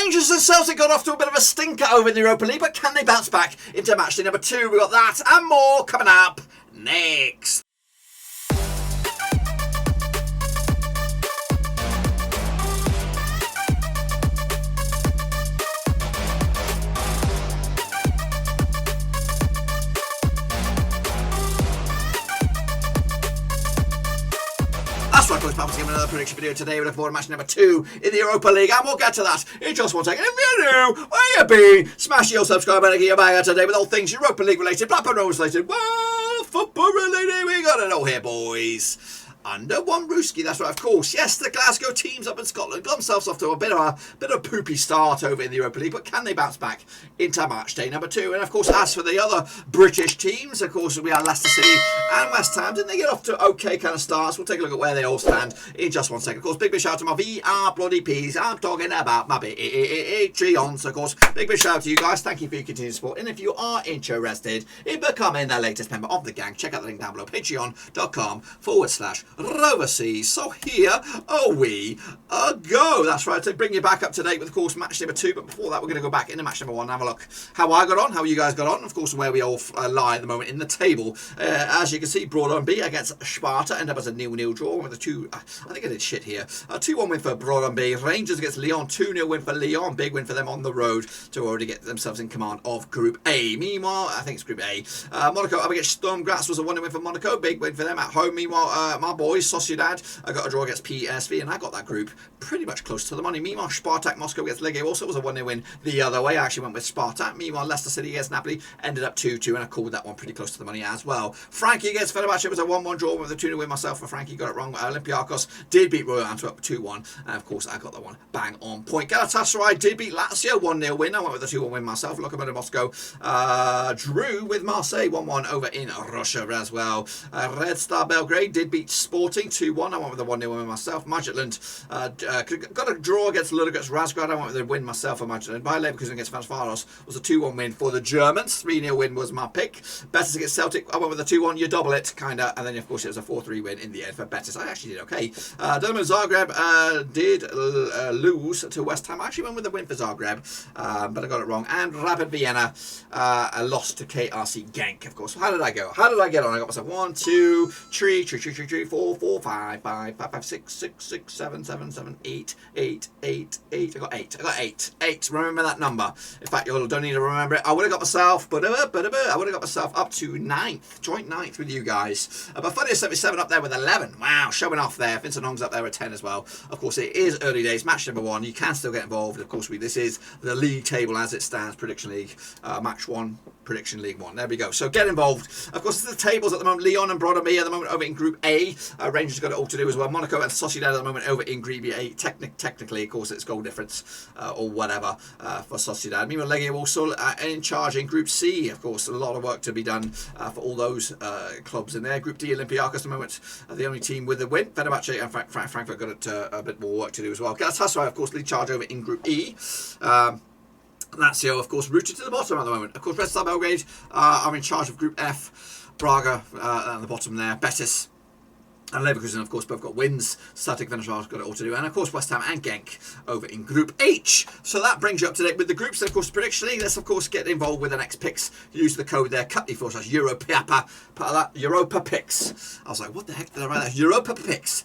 Rangers and Celtic got off to a bit of a stinker over in the Europa League, but can they bounce back into matchday number 2? We've got that and more coming up next. That's right, folks, back with another prediction video today. We're looking forward to match number 2 in the Europa League, and we'll get to that in just one second. If you're new, where you been? Smash your subscribe button and get your bag out today with all things Europa League related, Blackburn Rovers related, well, football related. We got it all here, boys. Under one Rooski, that's right, of course. Yes, the Glasgow teams up in Scotland got themselves off to a bit of a poopy start over in the Europa League, but can they bounce back into match day number 2? And of course, as for the other British teams, of course, we are Leicester City and West Ham. Didn't they get off to okay kind of starts? We'll take a look at where they all stand in just one second. Of course, big shout out to my VR bloody P's. I'm talking about my Patreons, of course. Big shout out to you guys. Thank you for your continued support. And if you are interested in becoming the latest member of the gang, check out the link down below, patreon.com/Roverseas. So here we go. That's right, to bring you back up to date with, of course, match number 2. But before that, we're going to go back into match number 1 and have a look how I got on, how you guys got on, of course, where we all lie at the moment in the table. As you can see, Brøndby against Sparta ended up as a 0-0 draw with a 2. I think I did shit here. A 2-1 win for Brøndby. Rangers against Lyon, 2-0 win for Lyon. Big win for them on the road to already get themselves in command of Group A. Meanwhile, I think it's Group A. Monaco up against Sturm. Graz was a 1-0 win for Monaco. Big win for them at home. Meanwhile, my boys, Sociedad, I got a draw against PSV, and I got that group pretty much close to the money. Meanwhile, Spartak Moscow against Legia also was a 1-0 win the other way. I actually went with Spartak. Meanwhile, Leicester City against Napoli ended up 2-2, and I called that one pretty close to the money as well. Frankie against Fenerbahçe was a 1-1 draw with a 2-0 win myself for Frankie. Got it wrong. Olympiakos did beat Royal Antwerp 2-1, and of course, I got that one bang on point. Galatasaray did beat Lazio 1-0 win. I went with a 2-1 win myself. Lokomotiv Moscow drew with Marseille 1-1 over in Russia as well. Red Star Belgrade did beat Sporting 2-1. I went with a 1-0 win myself. Midtjylland got a draw against Ludogorets Razgrad. I went with a win myself for Midtjylland. By Leverkusen against Fenerbahçe was a 2-1 win for the Germans. 3-0 win was my pick. Betis against Celtic, I went with a 2-1. You double it, kinda. And then, of course, it was a 4-3 win in the end for Betis. I actually did okay. Dinamo Zagreb did lose to West Ham. I actually went with a win for Zagreb, but I got it wrong. And Rapid Vienna lost to KRC Genk, of course. How did I go? How did I get on? I got myself 1, 2, 3, 4, 5, 6, 7, 8. I got 8. Remember that number. In fact, you don't need to remember it. I would have got myself, up to 9th, joint 9th with you guys. But Funny 77 up there with 11. Wow, showing off there. Vincent Hong's up there with 10 as well. Of course, it is early days. Match number 1. You can still get involved. Of course, this is the league table as it stands. Prediction League, match 1. Prediction League 1. There we go. So get involved. Of course, the tables at the moment. Lyon and Brøndby at the moment over in Group A. Rangers got it all to do as well. Monaco and Sociedad at the moment over in Group A. Technically, of course, it's goal difference or whatever for Sociedad. Meanwhile, Legia also in charge in Group C. Of course, a lot of work to be done for all those clubs in there. Group D, Olympiakos at the moment, the only team with a win. Fenerbahçe and Frankfurt got a bit more work to do as well. Galatasaray, of course, lead charge over in Group E. Lazio, of course, rooted to the bottom at the moment. Of course, Red Star Belgrade are in charge of Group F. Braga at the bottom there. Betis and Leverkusen, of course, both got wins. Spartak Fenerbahçe got it all to do. And, of course, West Ham and Genk over in Group H. So that brings you up to date with the groups. And, of course, Prediction League. Let's, of course, get involved with the next picks. Use the code there, CUTLY4/ Europa Picks. I was like, what the heck did I write there? Europa Picks.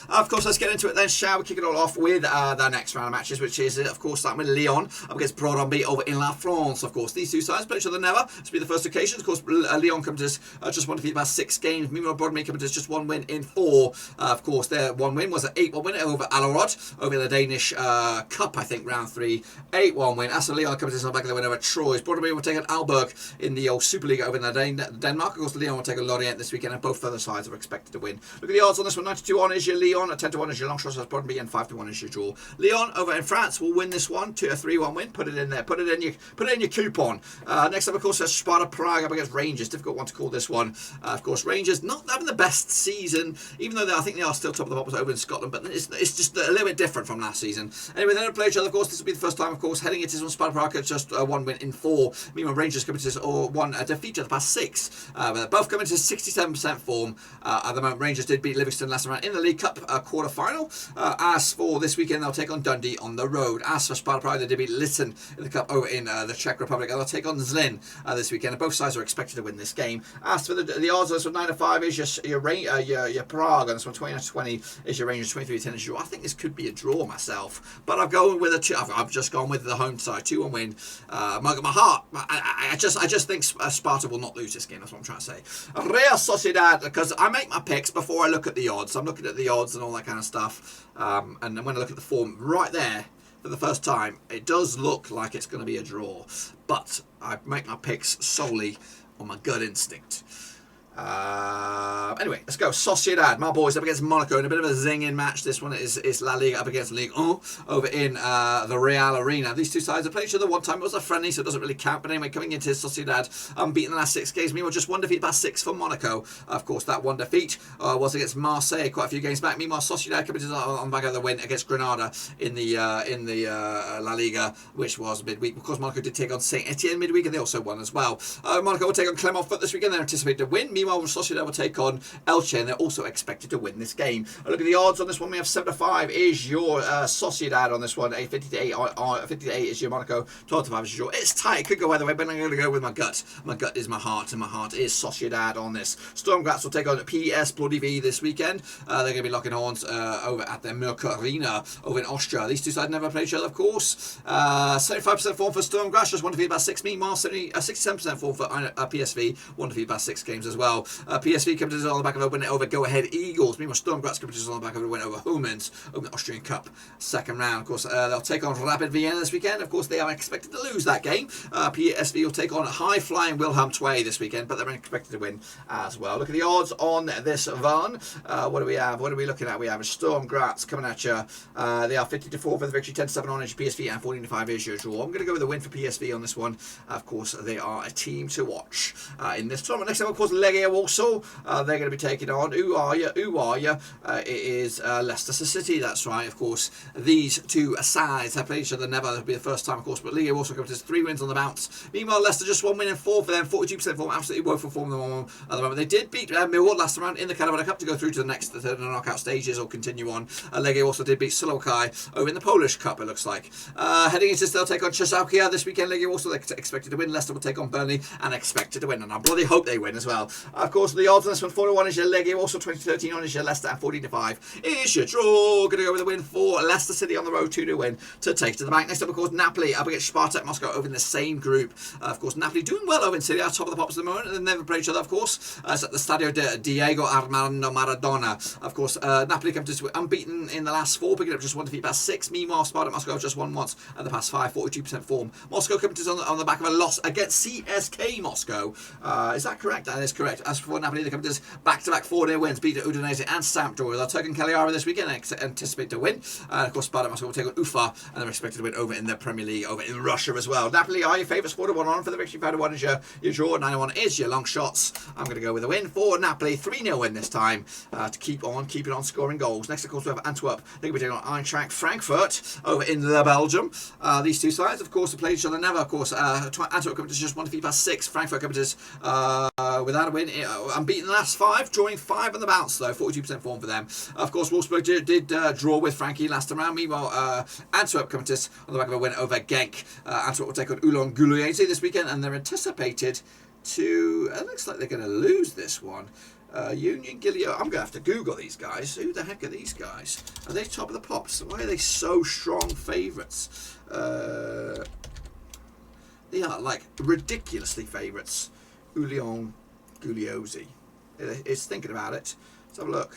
Of course, let's get into it then, shall we? Kick it all off with the next round of matches, which is, of course, starting with Lyon up against Brøndby over in La France. Of course, these two sides play each other never. This will be the first occasion. Of course, Lyon come to us just one defeat about 6 games. Meanwhile, Brøndby come to us just 1 win in 4. Of course, their 1 win was an 8-1 win over Allerød over the Danish Cup, I think, round 3. 8-1 win. Aston Lyon comes to us on the back of the win over Troyes. Brøndby will take an Aalborg in the old Super League over in Denmark. Of course, Lyon will take a Lorient this weekend, and both further sides are expected to win. Look at the odds on this one. 92-1 is your Lyon, 10-1 is your Longshot as Brøndby, and 5-1 is your draw. Lyon over in France will win this one, 3-1 win. Put it in there. Put it in your coupon. Next up, of course, is Sparta Prague up against Rangers. Difficult one to call this one. Of course, Rangers not having the best season, even though I think they are still top of the pops over in Scotland, but it's just a little bit different from last season. Anyway, they don't play each other, of course. This will be the first time, of course, heading into this one. Sparta Praha just 1 win in 4. Meanwhile, Rangers coming to one defeat of the past 6. Both coming to 67% form at the moment. Rangers did beat Livingston last round in the League Cup quarter-final. As for this weekend, they'll take on Dundee on the road. As for Sparta Praha, they did beat Litten in the Cup over in the Czech Republic. They'll take on Zlin this weekend. And both sides are expected to win this game. As for the odds, this one 9-5 is your Prague, and this one 20-20 is your Rangers, 23-10 is your. I think this could be a draw myself, but I've gone with I've just gone with the home side, 2-1 win. My heart, I just think Sparta will not lose this game. That's what I'm trying to say. Real Sociedad, because I make my picks before I look at the odds. I'm looking at the odds and all that kind of stuff, and when I look at the form right there for the first time, it does look like it's going to be a draw, but I make my picks solely on my gut instinct. Anyway, let's go. Sociedad, my boys, up against Monaco in a bit of a zinging match. This one is La Liga up against Ligue 1 over in the Real Arena. These two sides have played each other one time. It was a friendly, so it doesn't really count. But anyway, coming into Sociedad, unbeaten the last 6 games. Meanwhile, just 1 defeat past 6 for Monaco. Of course, that 1 defeat was against Marseille quite a few games back. Meanwhile, Sociedad coming on the back of the win against Granada in the La Liga, which was midweek. Of course, Monaco did take on Saint Etienne midweek, and they also won as well. Monaco will take on Clermont Foot this weekend. They're anticipated to win. Meanwhile, Sociedad will take on Elche, and they're also expected to win this game. Look at the odds on this one. We have 7-5 is your Sociedad on this one. 50-8 50-8 is your Monaco. 12-5 is your. It's tight. It could go either way, but I'm going to go with my gut. My gut is my heart, and my heart is Sociedad on this. Sturm Graz will take on PS Bloody V this weekend. They're going to be locking horns over at the Merkur Arena over in Austria. These two sides never played each other, of course. 75% form for Sturm Graz, just 1 defeat about 6. Meanwhile, 67% form for PSV, 1 defeat about 6 games as well. PSV competitors on the back of a win over Go Ahead Eagles. Meanwhile, Sturm Graz competitors on the back of a win over Homens over the Austrian Cup second round. Of course, they'll take on Rapid Vienna this weekend. Of course, they are expected to lose that game. PSV will take on High Flying Wilhelm II this weekend, but they're expected to win as well. Look at the odds on this one. What do we have? What are we looking at? We have Sturm Graz coming at you. They are 50-4 for the victory, 10-7 on PSV, and 14-5 is your draw. I'm going to go with a win for PSV on this one. Of course, they are a team to watch in this tournament. Next up, of course, Legia Warsaw. They're going to be taking on, who are you? It is Leicester City, that's right. Of course, these two sides have played each other never. It'll be the first time, of course, but Legia also comes to 3 wins on the bounce. Meanwhile, Leicester just 1 win in 4 for them, 42% form, absolutely woeful form at the moment. They did beat Millwall last round in the Crvena Cup to go through to the knockout stages or continue on. Legia also did beat Slovakia over in the Polish Cup, it looks like. Heading into this, they'll take on Czechoslovakia this weekend. Legia also expected to win. Leicester will take on Burnley and expected to win, and I bloody hope they win as well. Of course, the odds on this one, 4-1 is your Legia, also 20-13 on is your Leicester, and 14-5 is your draw. Going to go with a win for Leicester City on the road, 2-2 win to take to the bank. Next up, of course, Napoli up against Spartak Moscow over in the same group. Of course, Napoli doing well over in Serie A, top of the pops at the moment, and they never play each other, of course. It's at the Stadio de Diego Armando Maradona. Of course, Napoli come to unbeaten in the last 4, picking up just 1 defeat past 6. Meanwhile, Spartak Moscow just won once at the past 5, 42% form. Moscow coming to on the back of a loss against CSK Moscow. Is that correct? That is correct. As for Napoli, they come to back-to-back 4-0 wins, beat Udinese and Sampdoria. They'll take on Cagliari this weekend and anticipate to win. Of course, Spartak Moscow will take on Ufa, and they're expected to win over in the Premier League, over in Russia as well. Napoli are your favourites, 4-1 on for the victory. 5-1 is your draw, 9-1 is your long shots. I'm going to go with a win for Napoli, 3-0 win this time to keep it on scoring goals. Next, of course, we have Antwerp. They're going to be taking on Eintracht Frankfurt over in Belgium. These two sides, of course, have played each other never. Of course, Antwerp coming to just 1 defeat past 6. Frankfurt coming to without a win, unbeaten the last 5, drawing 5 on the bounce though, 42% form for them. Of course, Wolfsburg did draw with Frankie last round. Meanwhile, Antwerp coming to us on the back of a win over Genk. Antwerp will take on Ulan Guluyeti this weekend, and they're anticipated to. It looks like they're going to lose this one. Union Gilio. I'm going to have to Google these guys. Who the heck are these guys? Are they top of the pops? Why are they so strong favourites? They are like ridiculously favourites. Ulion Guliosi. It's thinking about it. Let's have a look.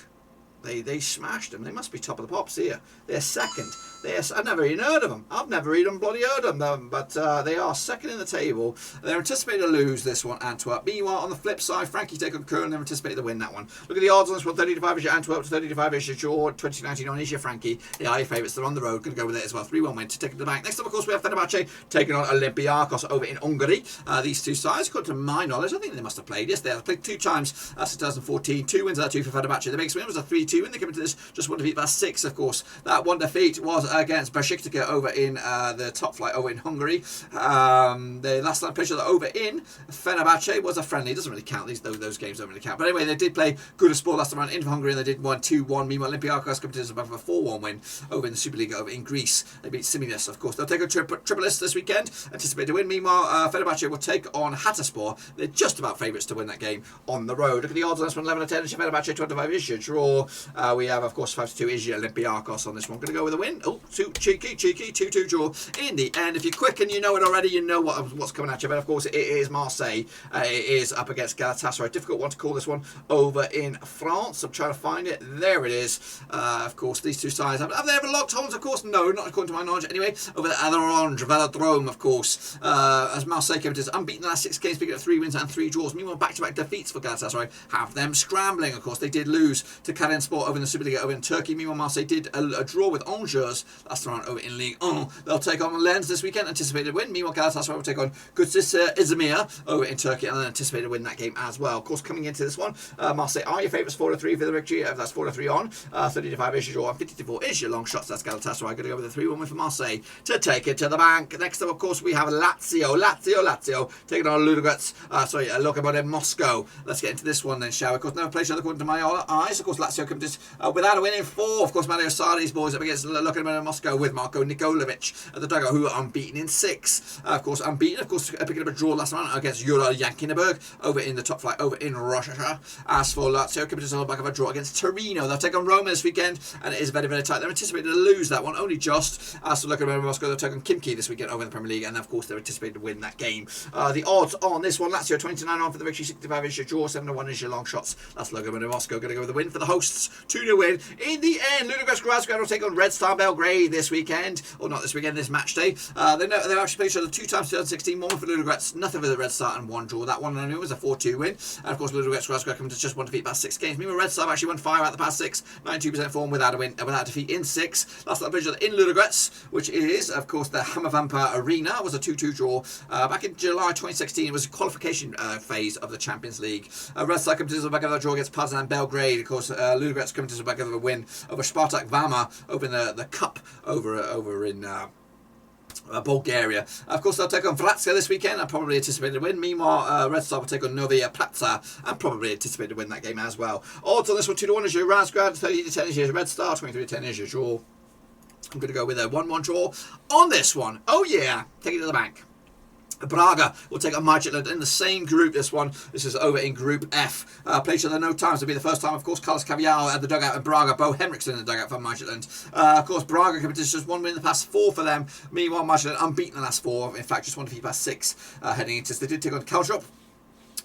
They smashed them. They must be top of the pops here. They're second. I've never even heard of them. I've never even bloody heard of them. But they are second in the table. They're anticipated to lose this one, Antwerp. Meanwhile, on the flip side, Frankie take on Köln. They're anticipated to win that one. Look at the odds on this one. 30 to 5 is your Antwerp. 30 to 5 is your Jaw. 2019 on is your Frankie. They are your favourites. They're on the road. Going to go with it as well. 3-1 win to take it to the bank. Next up, of course, we have Fenerbahçe taking on Olympiakos over in Hungary. These two sides, according to my knowledge, I think they must have played. Yes, they have played 2 times since 2014. 2 wins out of 2 for Fenerbahçe. The biggest win was a 3-2 win. They came into this just one defeat by 6, of course. That one defeat was against Besiktas over in the top flight over in Hungary. The last time picture over in Fenerbahçe was a friendly. It doesn't really count. Those games don't really count. But anyway, they did play good sport last time around in Hungary, and they did 1-2-1. Meanwhile, Olympiakos come to this above a 4-1 win over in the Super League over in Greece. They beat Similis, of course. They'll take on Tripolis this weekend. Anticipated to win. Meanwhile, Fenerbahçe will take on Hatayspor. They're just about favourites to win that game on the road. Look at the odds on this one. 11 to 10 is your Fenerbahçe. 25 is your draw. We have, of course, 5 to 2 is your Olympiakos on this one. Going to go with a win. Oh, cheeky 2-2 draw. In the end, if you're quick and you know it already, you know what's coming at you. But of course, it is Marseille. It is up against Galatasaray. Difficult one to call this one over in France. I'm trying to find it. There it is. Of course, these two sides have they ever locked horns? Of course, no, not according to my knowledge. Anyway, over at the Orange Velodrome, of course, as Marseille came to unbeaten the last 6 games, picking up 3 wins and 3 draws. Meanwhile, back-to-back defeats for Galatasaray have them scrambling. Of course, they did lose to Kalenspor over in the Super League over in Turkey. Meanwhile, Marseille did a draw with Angers last round over in Ligue 1. They'll take on Lens this weekend, anticipated win. Meanwhile, Galatasaray will take on Gudjis Izmir over in Turkey, and then anticipated win that game as well. Of course, coming into this one, Marseille are your favourites, 4-3 for the victory. That's 4-3 on. 30 to 5 is your draw, and 50 to 4 is your long shots. That's Galatasaray. Going to go with a 3-1 win for Marseille to take it to the bank. Next up, of course, we have Lazio taking on Ludogorets. Lokomotiv Moscow. Let's get into this one then, shall we? Of course, never played according to my eyes. Of course, Lazio come to without a win in 4. Of course, Mario Sarri's boys up against Lokomotiv Moscow with Marko Nikolovic at the dugout, who are unbeaten in 6. Of course, unbeaten. Of course, picking up a draw last round against Ura Yankinenburg over in the top flight over in Russia. As for Lazio, coming to the back of a draw against Torino. They'll take on Roma this weekend, and it is very, very tight. They're anticipated to lose that one, only just. As for Lokomotiv Moscow, they'll take on Kimki this weekend over in the Premier League, and of course, they're anticipated to win that game. The odds on this one, Lazio 29 on for the victory, 65 is your draw, 7-1 is your long shots. That's Lokomotiv Moscow going to go with the win for the hosts. 2-0 win. In the end, Ludogorets Razgrad will take on Red Star Belgrade this weekend, or not this weekend, this match day. They've actually played each other 2 times 2016, 1 for Ludogorets, nothing for the Red Star, and 1 draw. That one I knew was a 4-2 win. And of course, Ludogorets Razgrad come to just 1 defeat past 6 games. Meanwhile, Red Star have actually won 5 out of the past 6, 92% form without a defeat in 6. Last played in Ludogorets, which is, of course, the Hammervampa Arena. It was a 2-2 draw. Back in July 2016, it was a qualification phase of the Champions League. Red Star come to the back of the draw against Partizan Belgrade. Of course, Ludogorets come to the back of a win over Spartak Vama over in the cup over in Bulgaria. Of course, they'll take on Vratska this weekend and probably anticipated to win. Meanwhile, Red Star will take on Novia Plaza and probably anticipated to win that game as well. Odds on this one, 2-1 is your Razgrad, 30 to 10 is your Red Star, 23 to 10 is your draw. I'm going to go with a 1-1 draw on this one. Oh yeah, take it to the bank. Braga will take on Midtjylland in the same group. This one, this is over in Group F. Played each other no times. It'll be the first time, of course. Carlos Caviar at the dugout, and Braga, Bo Henriksen in the dugout for Midtjylland. Of course, Braga committed just 1 win in the past 4 for them. Meanwhile, Midtjylland unbeaten the last 4. In fact, just 1 defeat past 6 heading into this. They did take on Kaldrup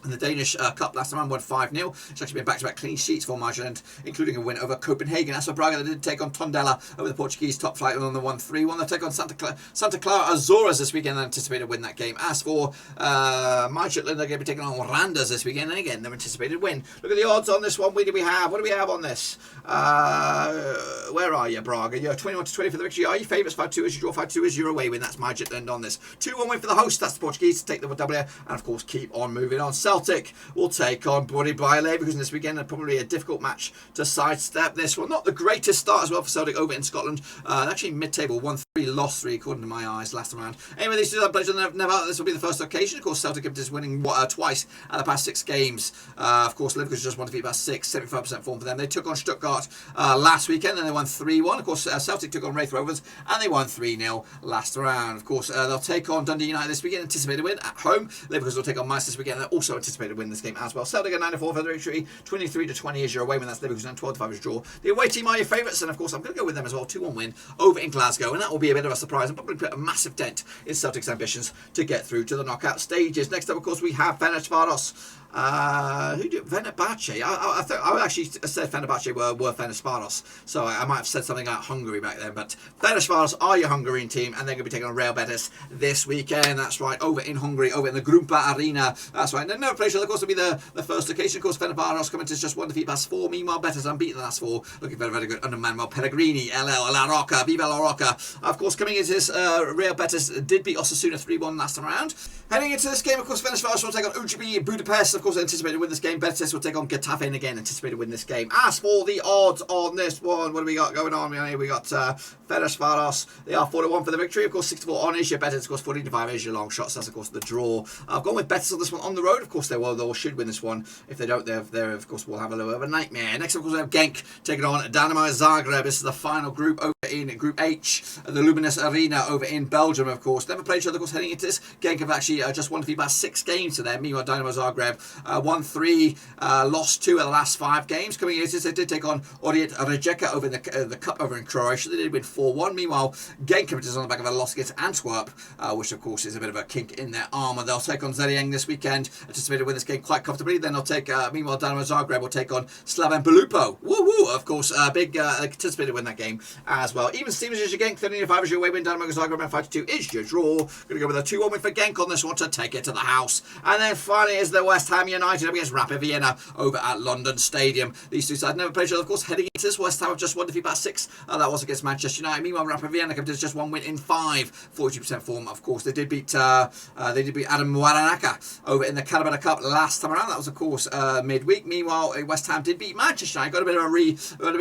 in the Danish Cup last time, won 5-0. It's actually been back-to-back clean sheets for Midtjylland, including a win over Copenhagen. As for Braga, they did take on Tondela over the Portuguese top flight on the 1-3-1. They'll take on Santa Clara Azores this weekend and anticipate to win that game. As for Midtjylland, they're going to be taking on Randers this weekend, and again, they're anticipated to win. Look at the odds on this one. What do we have on this? Where are you, Braga? You're 21 to 20 for the victory. Are you favourites? 5-2 is your draw, 5-2 is your away win. That's Midtjylland on this. 2-1 win for the host. That's the Portuguese to take the W, and of course, keep on moving on. Celtic will take on Brøndby because in this weekend, probably a difficult match to sidestep this one. Not the greatest start as well for Celtic over in Scotland. Actually, mid-table, 1-3, lost 3, according to my eyes, last round. Anyway, these two have played never. This will be the first occasion. Of course, Celtic is winning twice out of the past 6 games. Of course, Liverpool just 1 defeat past 6, 75% form for them. They took on Stuttgart last weekend, and they won 3-1. Of course, Celtic took on Wraith Rovers, and they won 3-0 last round. Of course, they'll take on Dundee United this weekend, anticipated win at home. Liverpool will take on Mainz this weekend, and they're also anticipated to win this game as well. Celtic at 9-4 for the victory, 23 to 20 is your away win. That's Liverpool, and 12-5 is draw. The away team are your favourites, and of course I'm going to go with them as well. 2-1 win over in Glasgow, and that will be a bit of a surprise and probably put a massive dent in Celtic's ambitions to get through to the knockout stages. Next up, of course, we have Fenerbahçe Who did Fenerbahçe? I actually said Fenerbahçe were Fenerbahçe, so I might have said something like Hungary back then. But Fenerbahçe are your Hungarian team, and they're going to be taking on Real Betis this weekend. That's right, over in Hungary, over in the Grumpa Arena. That's right. And then no pressure. Of course, will be the first occasion. Of course, Fenerbahçe coming to just one defeat past 4. Meanwhile, Betis unbeaten the last 4, looking very, very good under Manuel Pellegrini. LL La Rocca, Viva La Rocca. Of course, coming into this, Real Betis did beat Osasuna 3-1 last time around. Heading into this game, of course, Fenerbahçe will take on UCB Budapest. Of course, anticipated to win this game. Betis will take on Getafe, and again, anticipated to win this game. As for the odds on this one, what do we got going on here? We got Fenerbahçe. They are 4-1 for the victory. Of course, 6-4 on Asia. Betis, of course, 14-5 Asia long shots. That's, of course, the draw. I've gone with Betis on this one on the road. Of course, they all should win this one. If they don't, they of course, will have a little bit of a nightmare. Next, of course, we have Genk taking on Dynamo Zagreb. This is the final group over in Group H, the Luminous Arena over in Belgium, of course. Never played each other, of course, heading into this. Genk have actually just won about 6 games to them. Meanwhile, Dynamo Zagreb won 3, lost 2 of the last 5 games. Coming into this, they did take on Orient Rijeka over in the Cup over in Croatia. They did win 4-1. Meanwhile, Genk is on the back of a loss against Antwerp, which, of course, is a bit of a kink in their armour. They'll take on Zerieng this weekend. Anticipated to win this game quite comfortably. Then they'll take, meanwhile, Dynamo Zagreb will take on Slaven Belupo. Woo-woo! Of course, big anticipated to win that game as well. Even Stevens is your Genk, 13-5 is your away win. Dynamo Zagreb, 5-2 is your draw. Going to go with a 2-1 win for Genk on this one to take it to the house. And then finally is the West Ham United against Rapid Vienna over at London Stadium. These two sides never played each other, of course. Heading into this, West Ham have just won defeat past 6. That was against Manchester United. Meanwhile, Rapid Vienna did just 1 win in 5, 42% form. Of course, they did beat Adam Waranaka over in the Carabao Cup last time around. That was, of course, midweek. Meanwhile, West Ham did beat Manchester United. Got a bit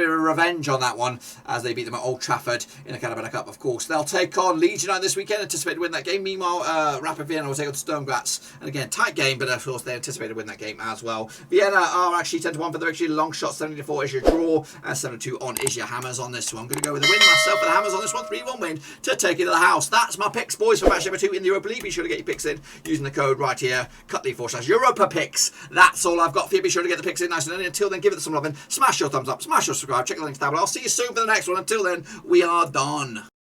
of a revenge on that one as they beat them at Old Trafford in the Carabao Cup. Of course, they'll take on Leeds United this weekend. Anticipated to win that game. Meanwhile, Rapid Vienna will take on Sturm Graz, and again, tight game, but of course they anticipated to win that game as well. Vienna are actually 10-1 for the victory. Long shot 70-4 is your draw, and 7-2 on is your Hammers on this one. I'm going to go with the win myself for the Hammers on this one. 3-1 win to take it to the house. That's my picks, boys, for match number 2 in the Europa League. Be sure to get your picks in using the code right here, Cutley/Europa Picks. That's all I've got for you. Be sure to get the picks in nice and early. Until then, give it some love and smash your thumbs up, smash your subscribe, check the links down below. I'll see you soon for the next one. Until then, we are done.